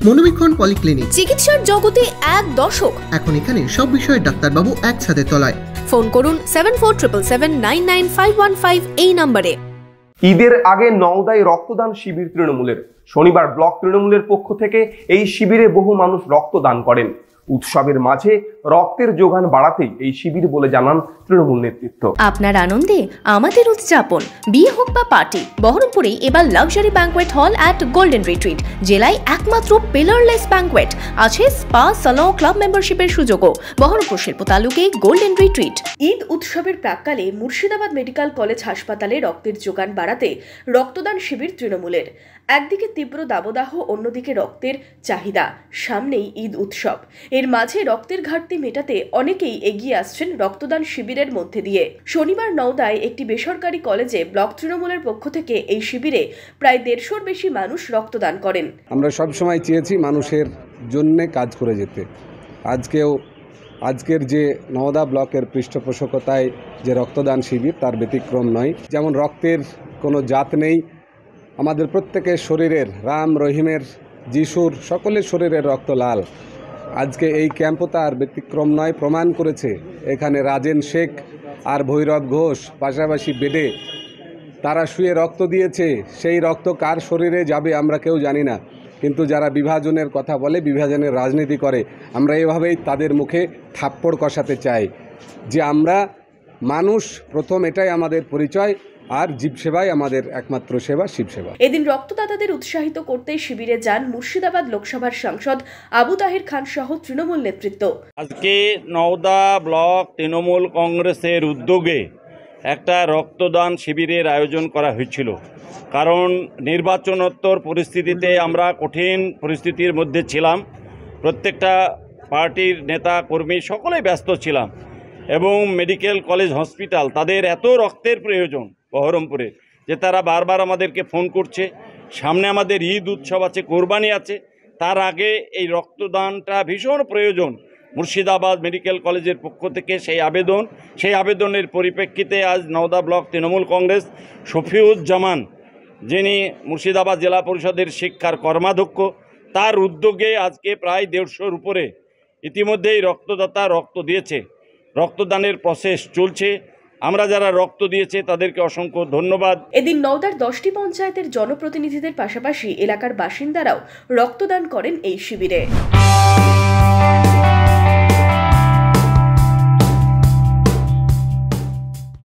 মনোবীক্ষণ polyclinic, চিকিৎসার জগতে এক দশক। এখন এখানে সব বিষয়ে ডাক্তারবাবু একসাথে তলায়। ফোন করুন 7477999515 এই নম্বরে। ঈদের আগে নওদায় রক্তদান শিবির তৃণমূলের। শনিবার ব্লক তৃণমূলের পক্ষ থেকে এই শিবিরে বহু মানুষ রক্তদান করেন। উৎসবের মাঝে রক্তের যোগান বাড়াতেই এই শিবির বলে জানান তৃণমূল নেতৃত্ব। আপনার আনন্দে আমাদের উদযাপন। বিয়ে হোক বা পার্টি, বহরমপুরে এবার luxury banquet hall at golden retreat. জেলায় একমাত্র পিলারলেস ব্যাংকোয়েট, আছে স্পা, সালন, ক্লাব মেম্বারশিপের সুযোগও। বহরমপুর শিল্প তালুকে গোল্ডেন রিট্রিট। ঈদ উৎসবের প্রাক্কালে মুর্শিদাবাদ মেডিকেল কলেজ হাসপাতালে রক্তের যোগান বাড়াতে রক্তদান শিবির তৃণমূলের। একদিকে তীব্র দাবদাহ, অন্যদিকে রক্তের চাহিদা। সামনেই ঈদ উৎসব, এর মাঝে রক্তের ঘাটতি মেটাতে অনেকেই এগিয়ে আসছেন রক্তদান শিবিরের মধ্যে দিয়ে। শনিবার নওদায় একটি বেসরকারি কলেজে ব্লক তৃণমূলের পক্ষ থেকে এই শিবিরে প্রায় 150-র বেশি মানুষ রক্তদান করেন। আমরা সবসময় চেয়েছি মানুষের জন্যে কাজ করে যেতে। আজকের যে নওদা ব্লকের পৃষ্ঠপোষকতায় যে রক্তদান শিবির, তার ব্যতিক্রম নয়। যেমন রক্তের কোনো জাত নেই, আমাদের প্রত্যেকের শরীরের, রাম রহিমের, যিশুর সকলের শরীরের রক্ত লাল। আজকে এই ক্যাম্পও তার ব্যতিক্রম নয়। প্রমাণ করেছে এখানে রাজেন শেখ আর ভৈরব ঘোষ পাশাপাশি বেডে তারা শুয়ে রক্ত দিয়েছে। সেই রক্ত কার শরীরে যাবে আমরা কেউ জানি না, কিন্তু যারা বিভাজনের কথা বলে, বিভাজনের রাজনীতি করে, আমরা এভাবেই তাদের মুখে থাপ্পড় কষাতে চাই যে আমরা মানুষ প্রথম, এটাই আমাদের পরিচয়। আর জীব সেবাই আমাদের একমাত্র সেবা, শিব সেবা। এদিন রক্তদাতাদের উৎসাহিত করতে শিবিরে যান মুর্শিদাবাদ লোকসভার সাংসদ আবু তাহের খান সহ তৃণমূল নেতৃত্ব। আজকে নওদা ব্লক তৃণমূল কংগ্রেসের উদ্যোগে একটা রক্তদান শিবিরের আয়োজন করা হয়েছিল। কারণ নির্বাচনোত্তর পরিস্থিতিতে আমরা কঠিন পরিস্থিতির মধ্যে ছিলাম। প্রত্যেকটা পার্টির নেতা কর্মী সকলেই ব্যস্ত ছিলাম, এবং মেডিকেল কলেজ হসপিটাল তাদের এত রক্তের প্রয়োজন বহরমপুরে যে তারা বারবার আমাদেরকে ফোন করছে। সামনে আমাদের ঈদ উৎসব আছে, কোরবানি আছে, তার আগে এই রক্তদানটা ভীষণ প্রয়োজন। মুর্শিদাবাদ মেডিকেল কলেজের পক্ষ থেকে সেই আবেদনের পরিপ্রেক্ষিতে আজ নওদা ব্লক তৃণমূল কংগ্রেস শফিউজ্জামান, যিনি মুর্শিদাবাদ জেলা পরিষদের শিক্ষার কর্মাধ্যক্ষ, তার উদ্যোগে আজকে প্রায় 150-র উপরে ইতিমধ্যেই রক্তদাতা রক্ত দিয়েছে। রক্তদানের প্রসেস চলছে। আমরা যারা রক্ত দিয়েছে তাদেরকে অসংখ্য ধন্যবাদ। এদিন নওদার 10টি পঞ্চায়েতের জনপ্রতিনিধিদের পাশাপাশি এলাকার বাসিন্দারাও রক্তদান করেন এই শিবিরে।